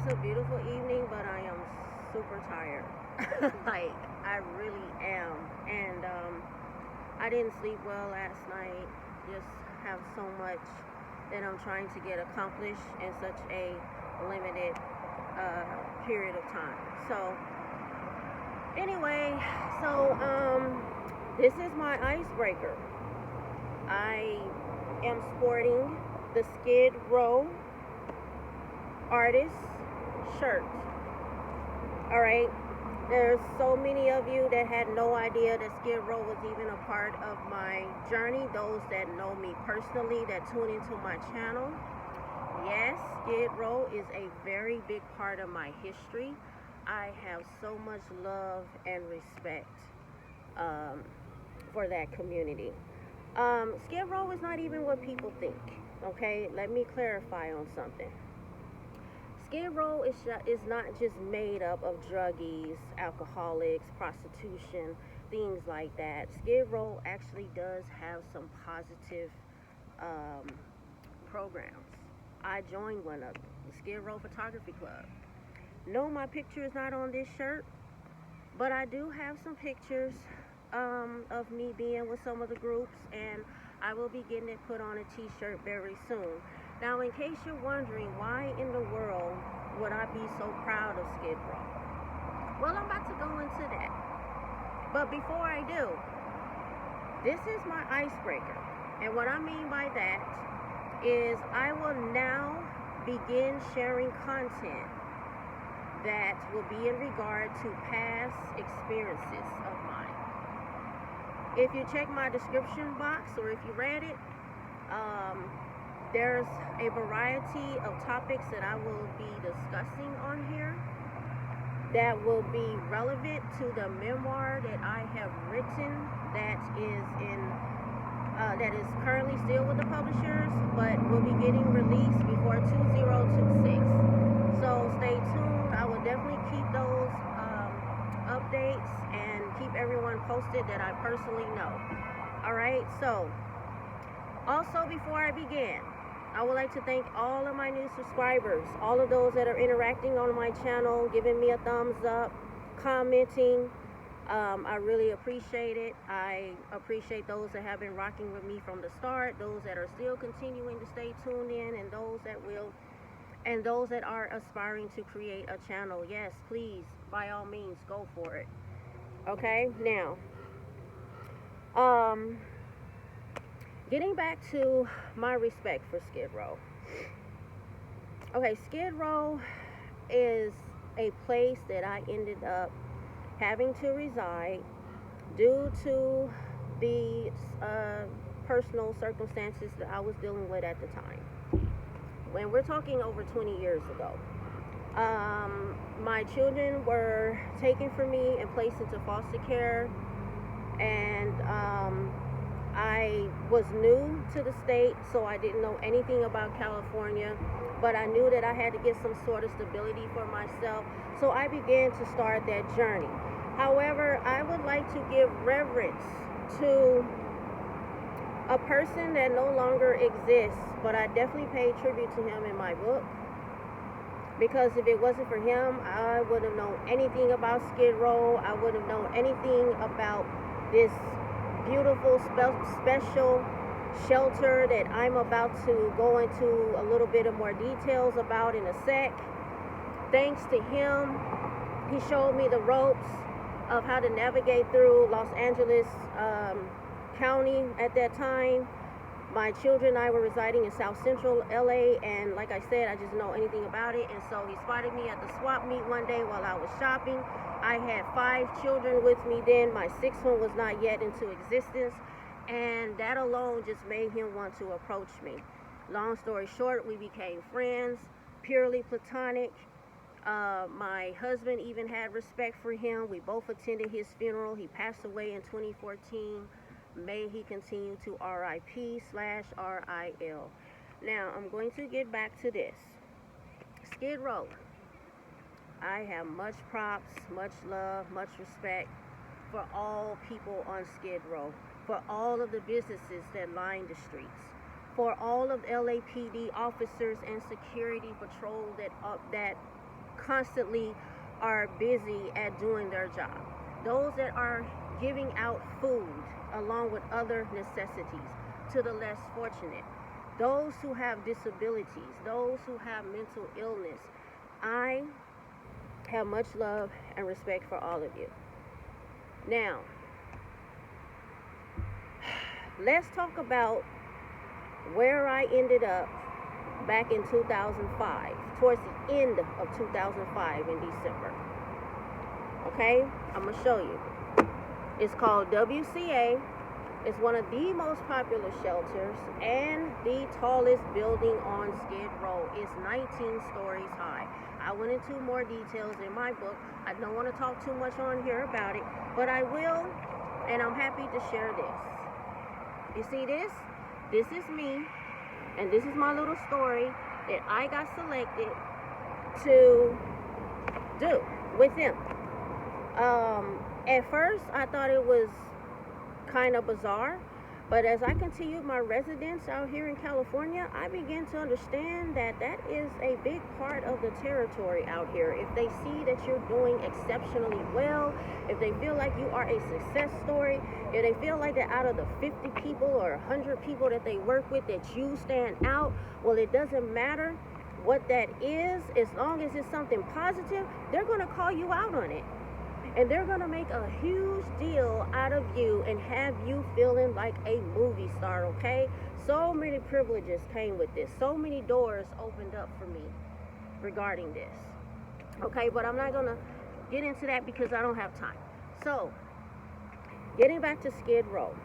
It's a beautiful evening, but I am super tired. Like, I really am. And I didn't sleep well last night. Just have so much that I'm trying to get accomplished in such a limited period of time. So, anyway, this is my icebreaker. I am sporting the Skid Row artist shirt. All right. There's so many of you that had no idea that Skid Row was even a part of my journey. Those that know me personally, that tune into my channel. Yes, Skid Row is a very big part of my history. I have so much love and respect for that community. Skid Row is not even what people think. Okay, let me clarify on something. Skid Row is not just made up of druggies, alcoholics, prostitution, things like that. Skid Row actually does have some positive programs. I joined one of them, the Skid Row Photography Club. No, my picture is not on this shirt, but I do have some pictures of me being with some of the groups, and I will be getting it put on a t-shirt very soon. Now, in case you're wondering why in the world would I be so proud of Skid Row? Well, I'm about to go into that. But before I do, this is my icebreaker. And what I mean by that is I will now begin sharing content that will be in regard to past experiences of mine. If you check my description box or if you read it, there's a variety of topics that I will be discussing on here that will be relevant to the memoir that I have written that is currently still with the publishers, but will be getting released before 2026. So stay tuned. I will definitely keep those updates and keep everyone posted that I personally know. All right. So also, before I begin, I would like to thank all of my new subscribers, all of those that are interacting on my channel, giving me a thumbs up, commenting. I really appreciate it. I appreciate those that have been rocking with me from the start, those that are still continuing to stay tuned in, and those that are aspiring to create a channel. Yes, please, by all means, go for it. Okay, now, getting back to my respect for Skid Row. Okay, Skid Row is a place that I ended up having to reside due to the personal circumstances that I was dealing with at the time. When we're talking over 20 years ago, my children were taken from me and placed into foster care, and I was new to the state, so I didn't know anything about California, but I knew that I had to get some sort of stability for myself, so I began to start that journey. However, I would like to give reverence to a person that no longer exists, but I definitely paid tribute to him in my book, because if it wasn't for him, I wouldn't have known anything about Skid Row. I wouldn't have known anything about this beautiful special shelter that I'm about to go into a little bit of more details about in a sec. Thanks to him, he showed me the ropes of how to navigate through Los Angeles County at that time. My children and I were residing in South Central LA, and like I said, I just know anything about it. And so he spotted me at the swap meet one day while I was shopping. I had 5 children with me then. My 6th one was not yet into existence, and that alone just made him want to approach me. Long story short, we became friends, purely platonic. My husband even had respect for him. We both attended his funeral. He passed away in 2014. May he continue to RIP/RIL. Now, I'm going to get back to this. Skid Row. I have much props, much love, much respect for all people on Skid Row, for all of the businesses that line the streets, for all of LAPD officers and security patrol that constantly are busy at doing their job, those that are giving out food along with other necessities to the less fortunate, those who have disabilities, those who have mental illness. I have much love and respect for all of you. Now, let's talk about where I ended up back in 2005, towards the end of 2005 in December. Okay, I'm gonna show you. It's called WCA. It's one of the most popular shelters and the tallest building on Skid Row. It's 19 stories high. I went into more details in my book. I don't want to talk too much on here about it, but I will, and I'm happy to share this. You see this? This is me, and this is my little story that I got selected to do with them. At first, I thought it was kind of bizarre, but as I continued my residence out here in California, I began to understand that that is a big part of the territory out here. If they see that you're doing exceptionally well, if they feel like you are a success story, if they feel like that out of the 50 people or 100 people that they work with that you stand out, well, it doesn't matter what that is. As long as it's something positive, they're going to call you out on it. And they're going to make a huge deal out of you and have you feeling like a movie star, okay? So many privileges came with this. So many doors opened up for me regarding this. Okay, but I'm not going to get into that because I don't have time. So, getting back to Skid Row.